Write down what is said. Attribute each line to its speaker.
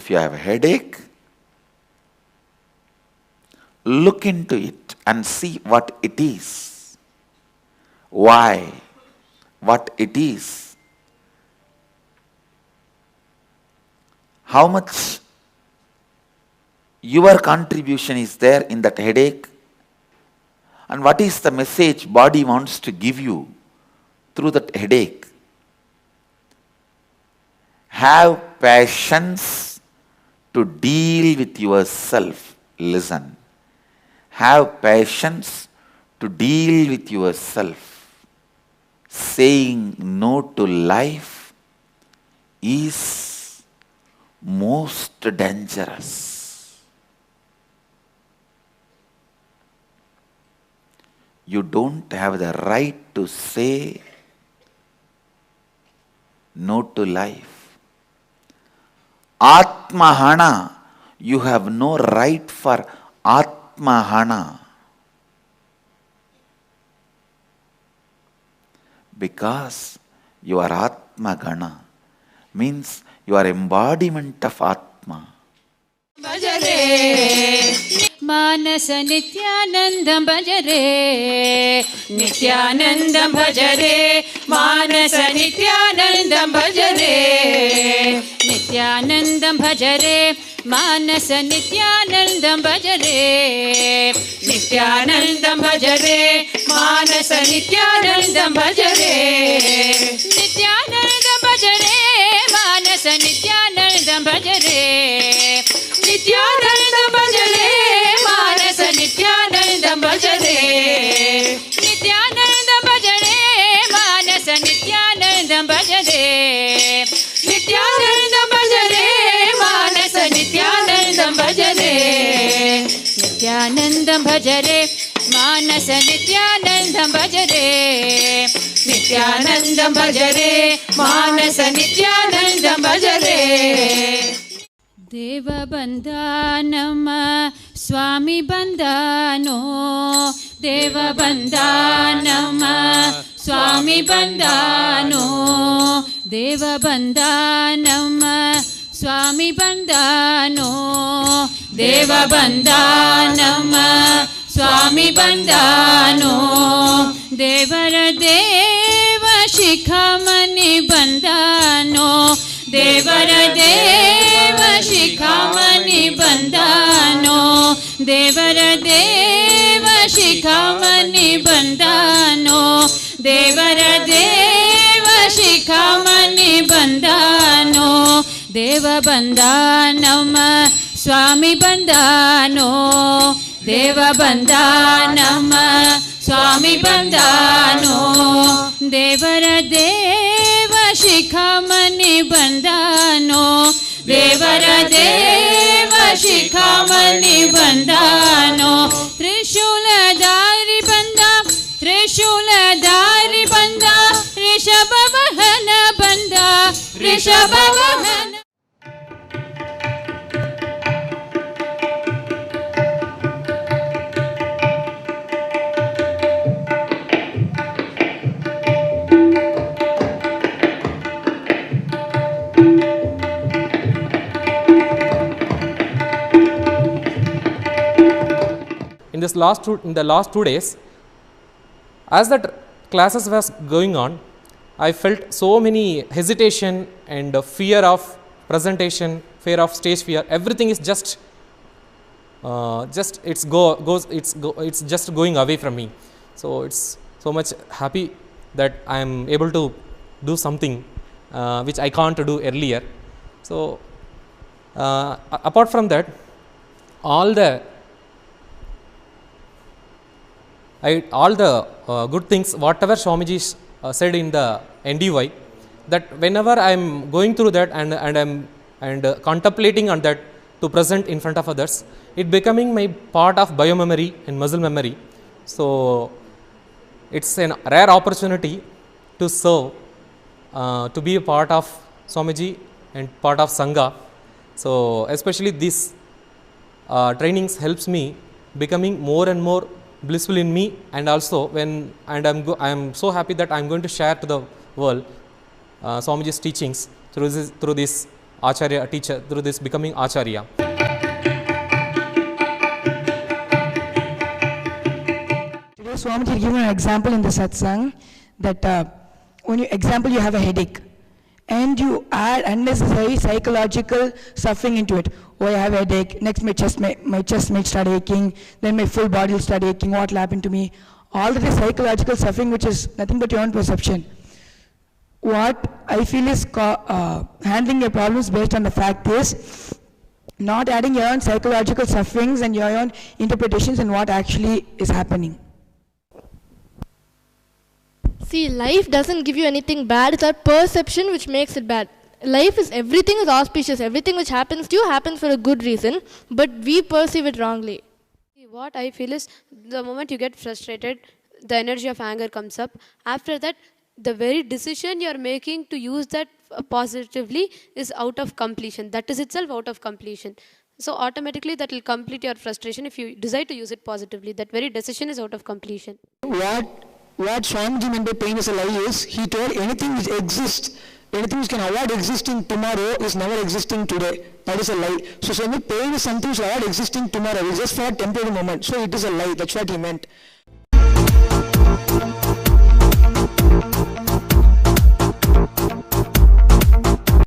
Speaker 1: If you have a headache, look into it and see what it is. Why? What it is. How much your contribution is there in that headache? And what is the message body wants to give you through that headache? Have patience to deal with yourself. Listen. Have patience to deal with yourself. Saying no to life is most dangerous. You don't have the right to say no to life. Atmahana, you have no right for Atmahana. Because you are Atmagana, means you are embodiment of Atma.
Speaker 2: मानस नित्यानंदं भजरे नित्यानंदं भजरे मानस नित्यानंदं भजरे नित्यानंदं भजरे मानस नित्यानंदं भजरे नित्यानंदं भजरे मानस नित्यानंदं भजरे नित्यानंदं भजरे मानस नित्यानंदं भजरे नित्यानंदं भजरे मानस नित्यानंदं भजरे नित्यानंदं भजरे मानस नित्यानंदं भजरे नित्यानंदं भजरे मानस नित्यानंदं भजरे नित्यानंदं भजरे मानस नित्यानंदं भजरे नित्यानंदं भजरे मानस नित्यानंदं भजरे देवबन्धनम स्वामी बन्धनो देवबन्धनम स्वामी बन्धनो देवबन्धनम स्वामी बन्धनो देवबन्धनम स्वामी बन्धनो देवर देव शिखमणि बन्धनो देवर देव शिखामणि बन्धनो देवर देव शिखामणि बन्धनो देवर देव शिखामणि बन्धनो देवबन्धनम स्वामी बन्धनो देवबन्धनम स्वामी बन्धनो देवर देव शिखामणि बन्धनो देवर देव शिखामणि बन्धनो त्रिशूलधारी बन्धा त्रिशूलधारी बन्धा ऋषभवाहन बन्धा ऋषभवाहन
Speaker 3: In the last 2 days, as the classes was going on, I felt so many hesitation and fear of presentation, fear of stage fear. Everything is just it's just going away from me. So it's so much happy that I am able to do something which I can't do earlier. So apart from that, all the good things, whatever Swamiji said in the NDY, that whenever I am going through that and contemplating on that to present in front of others, it becoming my part of biomemory and muscle memory. So it's a rare opportunity to serve, to be a part of Swamiji and part of Sangha. So especially this trainings helps me becoming more and more blissful in me, and also I am so happy that I am going to share to the world Swamiji's teachings through this Acharya teacher, through this becoming Acharya.
Speaker 4: Today Swamiji given an example in the satsang that when you have a headache and you add unnecessary psychological suffering into it. Oh, I have a headache, next my chest may start aching, then my full body will start aching, what will happen to me? All that is psychological suffering which is nothing but your own perception. What I feel is handling your problems based on the fact is not adding your own psychological sufferings and your own interpretations and what actually is happening.
Speaker 5: See, life doesn't give you anything bad, it's our perception which makes it bad. Life is, everything is auspicious, everything which happens to you happens for a good reason, but we perceive it wrongly.
Speaker 6: What I feel is, the moment you get frustrated, the energy of anger comes up. After that, the very decision you are making to use that positively is out of completion. That is itself out of completion. So automatically that will complete your frustration if you decide to use it positively. That very decision is out of completion.
Speaker 4: What Swamiji meant by pain is a lie is, he told anything which exists, anything which can avoid existing tomorrow is never existing today. That is a lie. So pain is something which will avoid existing tomorrow. It's just for a temporary moment. So it is a lie. That's what he meant.